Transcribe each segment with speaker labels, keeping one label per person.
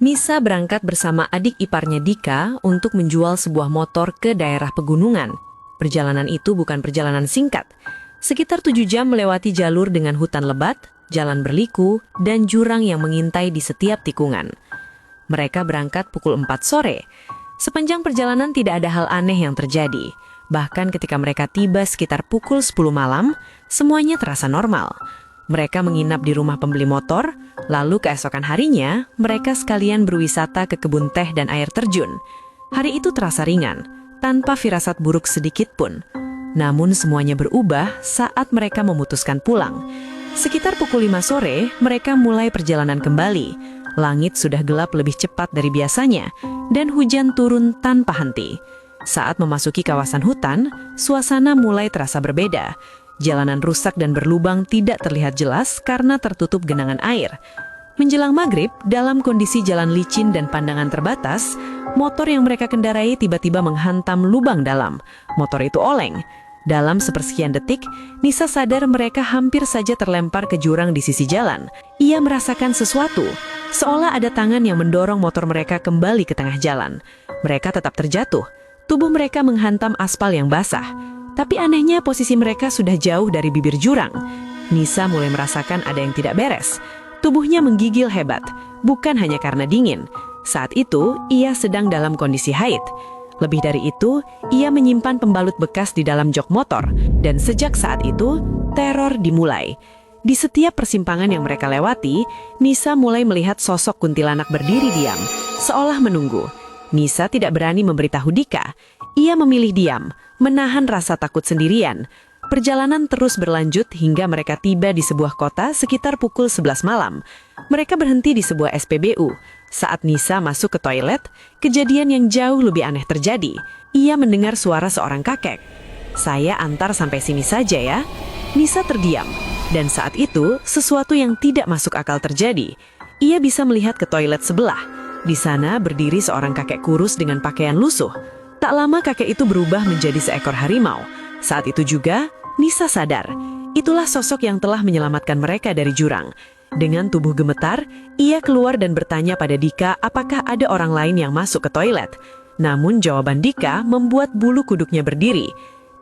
Speaker 1: Nisa berangkat bersama adik iparnya Dika untuk menjual sebuah motor ke daerah pegunungan. Perjalanan itu bukan perjalanan singkat. Sekitar 7 jam melewati jalur dengan hutan lebat, jalan berliku, dan jurang yang mengintai di setiap tikungan. Mereka berangkat pukul 4 sore. Sepanjang perjalanan tidak ada hal aneh yang terjadi. Bahkan ketika mereka tiba sekitar pukul 10 malam, semuanya terasa normal. Mereka menginap di rumah pembeli motor, lalu keesokan harinya, mereka sekalian berwisata ke kebun teh dan air terjun. Hari itu terasa ringan, tanpa firasat buruk sedikit pun. Namun semuanya berubah saat mereka memutuskan pulang. Sekitar pukul 5 sore, mereka mulai perjalanan kembali. Langit sudah gelap lebih cepat dari biasanya, dan hujan turun tanpa henti. Saat memasuki kawasan hutan, suasana mulai terasa berbeda. Jalanan rusak dan berlubang tidak terlihat jelas karena tertutup genangan air. Menjelang maghrib, dalam kondisi jalan licin dan pandangan terbatas, motor yang mereka kendarai tiba-tiba menghantam lubang dalam. Motor itu oleng. Dalam sepersekian detik, Nisa sadar mereka hampir saja terlempar ke jurang di sisi jalan. Ia merasakan sesuatu, seolah ada tangan yang mendorong motor mereka kembali ke tengah jalan. Mereka tetap terjatuh. Tubuh mereka menghantam aspal yang basah. Tapi anehnya posisi mereka sudah jauh dari bibir jurang. Nisa mulai merasakan ada yang tidak beres. Tubuhnya menggigil hebat, bukan hanya karena dingin. Saat itu, ia sedang dalam kondisi haid. Lebih dari itu, ia menyimpan pembalut bekas di dalam jok motor. Dan sejak saat itu, teror dimulai. Di setiap persimpangan yang mereka lewati, Nisa mulai melihat sosok kuntilanak berdiri diam, seolah menunggu. Nisa tidak berani memberitahu Dika. Ia memilih diam, menahan rasa takut sendirian. Perjalanan terus berlanjut hingga mereka tiba di sebuah kota sekitar pukul 11 malam. Mereka berhenti di sebuah SPBU. Saat Nisa masuk ke toilet, kejadian yang jauh lebih aneh terjadi. Ia mendengar suara seorang kakek. "Saya antar sampai sini saja ya." Nisa terdiam. Dan saat itu, sesuatu yang tidak masuk akal terjadi. Ia bisa melihat ke toilet sebelah. Di sana berdiri seorang kakek kurus dengan pakaian lusuh. Tak lama kakek itu berubah menjadi seekor harimau. Saat itu juga, Nisa sadar. Itulah sosok yang telah menyelamatkan mereka dari jurang. Dengan tubuh gemetar, ia keluar dan bertanya pada Dika apakah ada orang lain yang masuk ke toilet. Namun jawaban Dika membuat bulu kuduknya berdiri.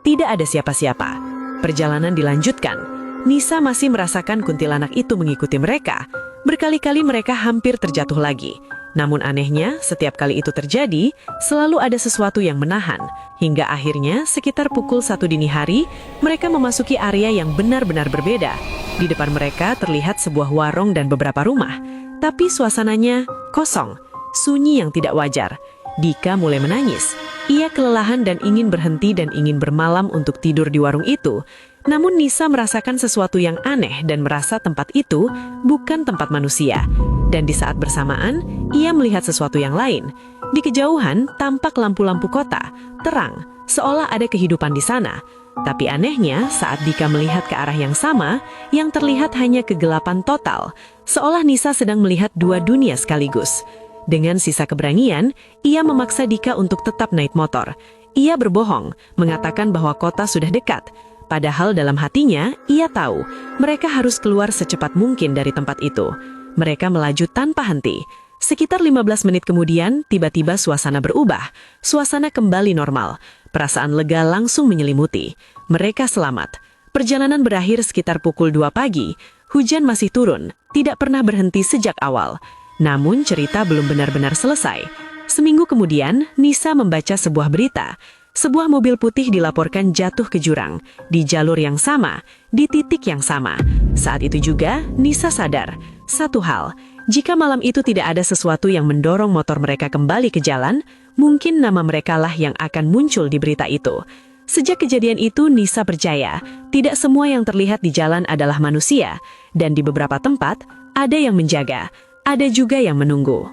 Speaker 1: Tidak ada siapa-siapa. Perjalanan dilanjutkan. Nisa masih merasakan kuntilanak itu mengikuti mereka. Berkali-kali mereka hampir terjatuh lagi. Namun anehnya, setiap kali itu terjadi, selalu ada sesuatu yang menahan. Hingga akhirnya, sekitar pukul 1 dini hari, mereka memasuki area yang benar-benar berbeda. Di depan mereka terlihat sebuah warung dan beberapa rumah. Tapi suasananya kosong, sunyi yang tidak wajar. Dika mulai menangis. Ia kelelahan dan ingin berhenti dan ingin bermalam untuk tidur di warung itu. Namun Nisa merasakan sesuatu yang aneh dan merasa tempat itu bukan tempat manusia. Dan di saat bersamaan, ia melihat sesuatu yang lain. Di kejauhan tampak lampu-lampu kota, terang, seolah ada kehidupan di sana. Tapi anehnya, saat Dika melihat ke arah yang sama, yang terlihat hanya kegelapan total, seolah Nisa sedang melihat dua dunia sekaligus. Dengan sisa keberanian, ia memaksa Dika untuk tetap naik motor. Ia berbohong, mengatakan bahwa kota sudah dekat. Padahal dalam hatinya, ia tahu mereka harus keluar secepat mungkin dari tempat itu. Mereka melaju tanpa henti. Sekitar 15 menit kemudian, tiba-tiba suasana berubah. Suasana kembali normal. Perasaan lega langsung menyelimuti. Mereka selamat. Perjalanan berakhir sekitar pukul 2 pagi. Hujan masih turun, tidak pernah berhenti sejak awal. Namun cerita belum benar-benar selesai. Seminggu kemudian, Nisa membaca sebuah berita. Sebuah mobil putih dilaporkan jatuh ke jurang, di jalur yang sama, di titik yang sama. Saat itu juga, Nisa sadar. Satu hal, jika malam itu tidak ada sesuatu yang mendorong motor mereka kembali ke jalan, mungkin nama mereka lah yang akan muncul di berita itu. Sejak kejadian itu, Nisa percaya, tidak semua yang terlihat di jalan adalah manusia, dan di beberapa tempat, ada yang menjaga, ada juga yang menunggu.